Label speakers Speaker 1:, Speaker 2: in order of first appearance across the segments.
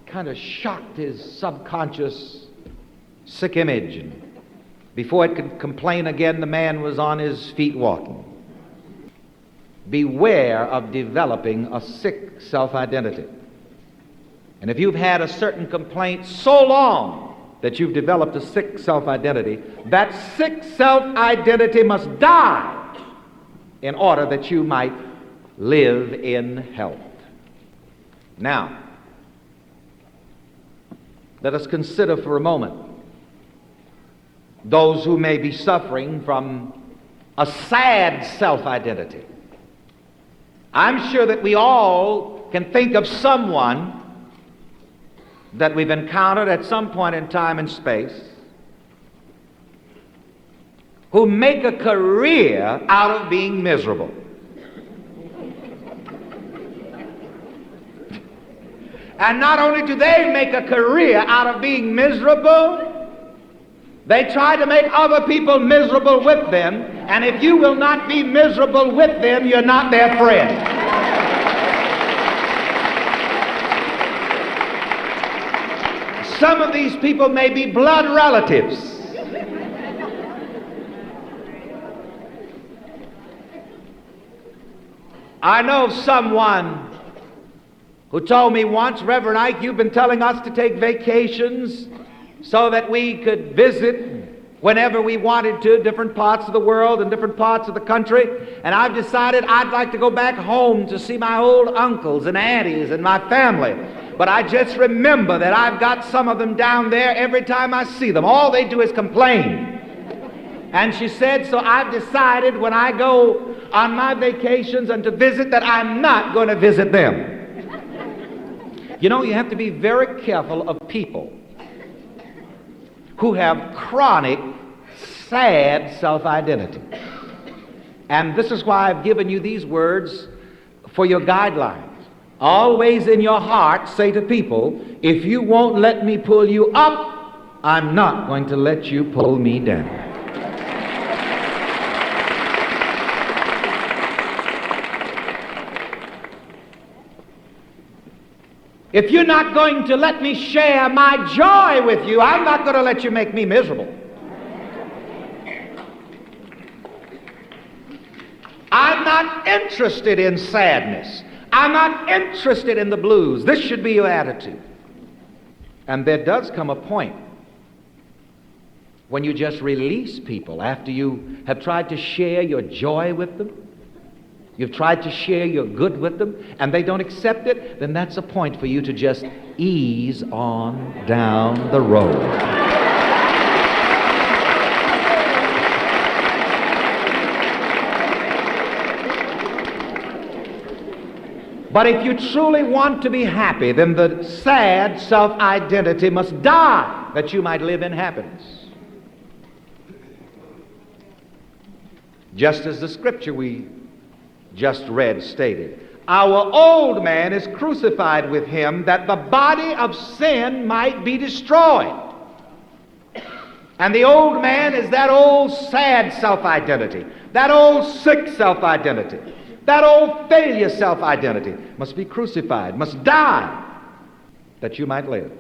Speaker 1: kind of shocked his subconscious sick image. And before it could complain again, the man was on his feet walking. Beware of developing a sick self-identity. And if you've had a certain complaint so long that you've developed a sick self-identity, that sick self-identity must die in order that you might live in health. Now, let us consider for a moment those who may be suffering from a sad self-identity. I'm sure that we all can think of someone that we've encountered at some point in time and space who make a career out of being miserable. And not only do they make a career out of being miserable, they try to make other people miserable with them. And if you will not be miserable with them, you're not their friend. Some of these people may be blood relatives. I know of someone who told me once, Reverend Ike, you've been telling us to take vacations so that we could visit whenever we wanted to, different parts of the world and different parts of the country. And I've decided I'd like to go back home to see my old uncles and aunties and my family. But I just remember that I've got some of them down there every time I see them. All they do is complain. And she said, so I've decided when I go on my vacations and to visit that I'm not going to visit them. You know, you have to be very careful of people who have chronic, sad self-identity. And this is why I've given you these words for your guidelines. Always in your heart say to people, if you won't let me pull you up, I'm not going to let you pull me down. If you're not going to let me share my joy with you, I'm not going to let you make me miserable. I'm not interested in sadness. I'm not interested in the blues. This should be your attitude. And there does come a point when you just release people after you have tried to share your joy with them. You've tried to share your good with them, and they don't accept it, then that's a point for you to just ease on down the road. But if you truly want to be happy, then the sad self-identity must die that you might live in happiness. Just as the scripture we just read stated, our old man is crucified with him that the body of sin might be destroyed. And the old man is that old sad self-identity, that old sick self-identity, that old failure self-identity must be crucified, must die that you might live.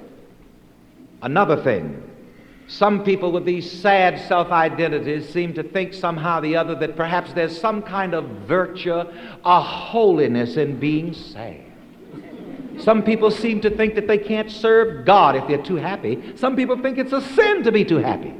Speaker 1: Another thing, some people with these sad self-identities seem to think somehow or the other that perhaps there's some kind of virtue, a holiness in being sad. Some people seem to think that they can't serve God if they're too happy. Some people think it's a sin to be too happy.